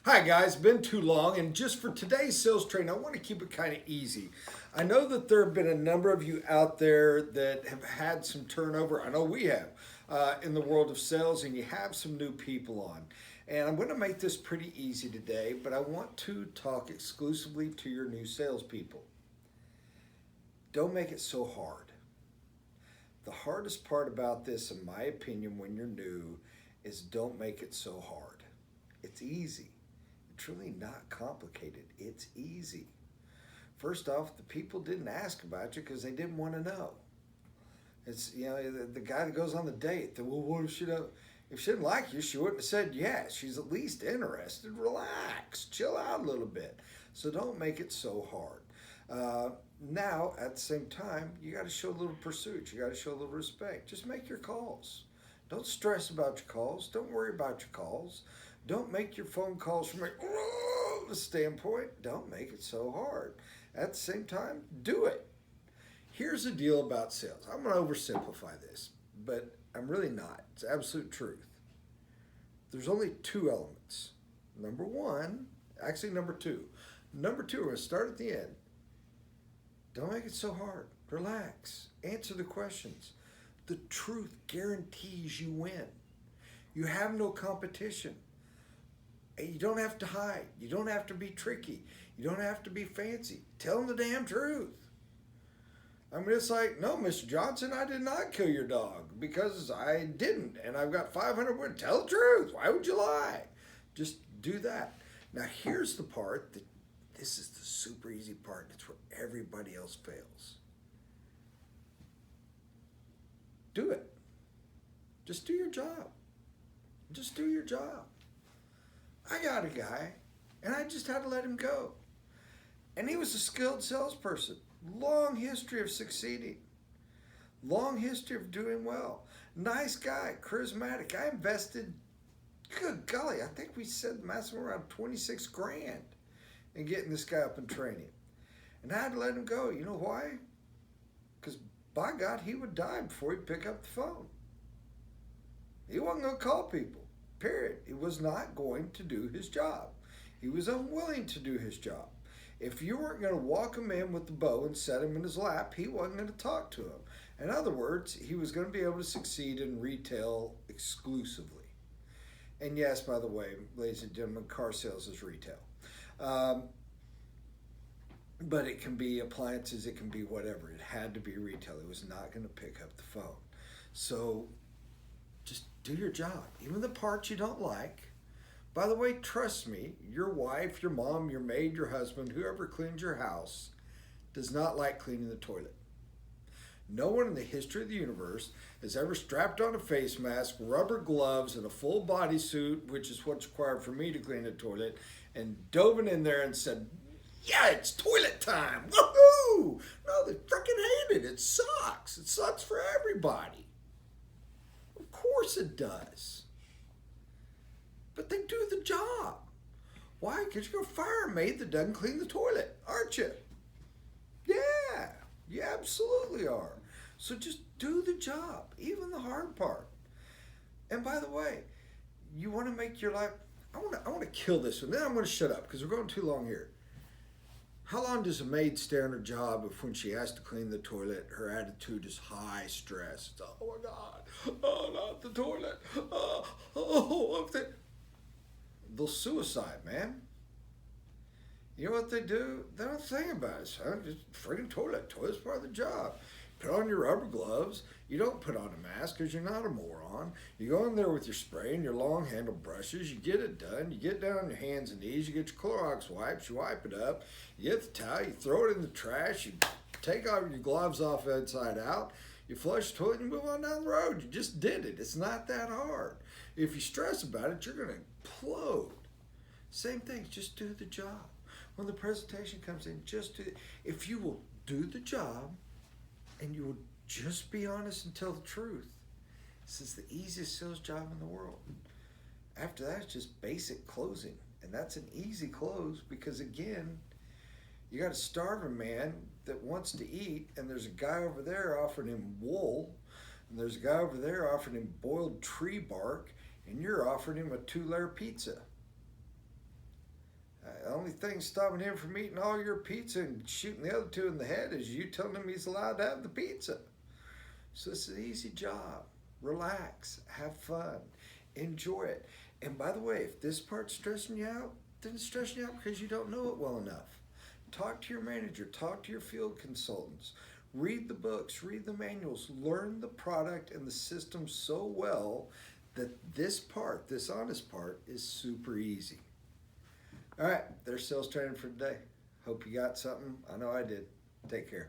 Hi guys, been too long, and just for today's sales training, I want to keep it kind of easy. I know that there have been a number of you out there that have had some turnover. I know we have in the world of sales, and you have some new people on. And I'm going to make this pretty easy today, but I want to talk exclusively to your new salespeople. Don't make it so hard. The hardest part about this, in my opinion, when you're new, is don't make it so hard. It's easy. It's really not complicated. It's easy. First off, the people didn't ask about you because they didn't want to know. It's, the guy that goes on the date, well, what if if she didn't like you, she wouldn't have said yes. She's at least interested. Relax, chill out a little bit. So don't make it so hard. Now, at the same time, you got to show a little pursuit. You got to show a little respect. Just make your calls. Don't stress about your calls. Don't worry about your calls. Don't make your phone calls from a standpoint. Don't make it so hard. At the same time, do it. Here's the deal about sales. I'm going to oversimplify this, but I'm really not. It's absolute truth. There's only two elements. Number two. Number two, we're going to start at the end. Don't make it so hard. Relax. Answer the questions. The truth guarantees you win. You have no competition. You don't have to hide. You don't have to be tricky. You don't have to be fancy. Tell them the damn truth. I mean, it's like, no, Mr. Johnson, I did not kill your dog because I didn't. And I've got 500 women. Tell the truth. Why would you lie? Just do that. Now, here's the part that this is the super easy part. It's where everybody else fails. Do it. Just do your job. Just do your job. I got a guy, and I just had to let him go. And he was a skilled salesperson. Long history of succeeding. Long history of doing well. Nice guy, charismatic. I invested, good golly, I think we said maximum around 26 grand in getting this guy up and training. And I had to let him go. You know why? Because by God, he would die before he'd pick up the phone. He wasn't going to call people. Period. He was not going to do his job. He was unwilling to do his job. If you weren't going to walk him in with the bow and set him in his lap, he wasn't going to talk to him. In other words, he was going to be able to succeed in retail exclusively. And yes, by the way, ladies and gentlemen, car sales is retail. But it can be appliances, it can be whatever. It had to be retail. It was not going to pick up the phone. So just do your job. Even the parts you don't like. By the way, trust me, your wife, your mom, your maid, your husband, whoever cleans your house does not like cleaning the toilet. No one in the history of the universe has ever strapped on a face mask, rubber gloves, and a full bodysuit, which is what's required for me to clean the toilet, and dove in there and said, yeah, it's toilet time. Woohoo! No, they freaking hate it. It sucks. It sucks for everybody. Of course it does. But they do the job. Why? Because you're going to fire a maid that doesn't clean the toilet, aren't you? Yeah, you absolutely are. So just do the job, even the hard part. And by the way, you want to make your life, I want to kill this one. Then I'm going to shut up because we're going too long here. How long does a maid stay on her job if when she has to clean the toilet, her attitude is high stress? It's, oh my God, oh, not the toilet. They'll suicide, man. You know what they do? They don't think about it, son. Just friggin' toilet. Toilet's part of the job. Put on your rubber gloves. You don't put on a mask because you're not a moron. You go in there with your spray and your long handle brushes. You get it done. You get down on your hands and knees. You get your Clorox wipes. You wipe it up. You get the towel. You throw it in the trash. You take all your gloves off inside out. You flush the toilet and you move on down the road. You just did it. It's not that hard. If you stress about it, you're going to implode. Same thing. Just do the job. When the presentation comes in, just do it. If you will do the job, and you will just be honest and tell the truth, this is the easiest sales job in the world. After that, it's just basic closing. And that's an easy close because, again, you got to starve a man that wants to eat, and there's a guy over there offering him wool, and there's a guy over there offering him boiled tree bark, and you're offering him a 2-layer pizza. The only thing stopping him from eating all your pizza and shooting the other two in the head is you telling him he's allowed to have the pizza. So it's an easy job. Relax, have fun, enjoy it. And by the way, if this part's stressing you out, then it's stressing you out because you don't know it well enough. Talk to your manager, talk to your field consultants, read the books, read the manuals, learn the product and the system so well that this part, this honest part, is super easy. All right, there's sales training for today. Hope you got something. I know I did. Take care.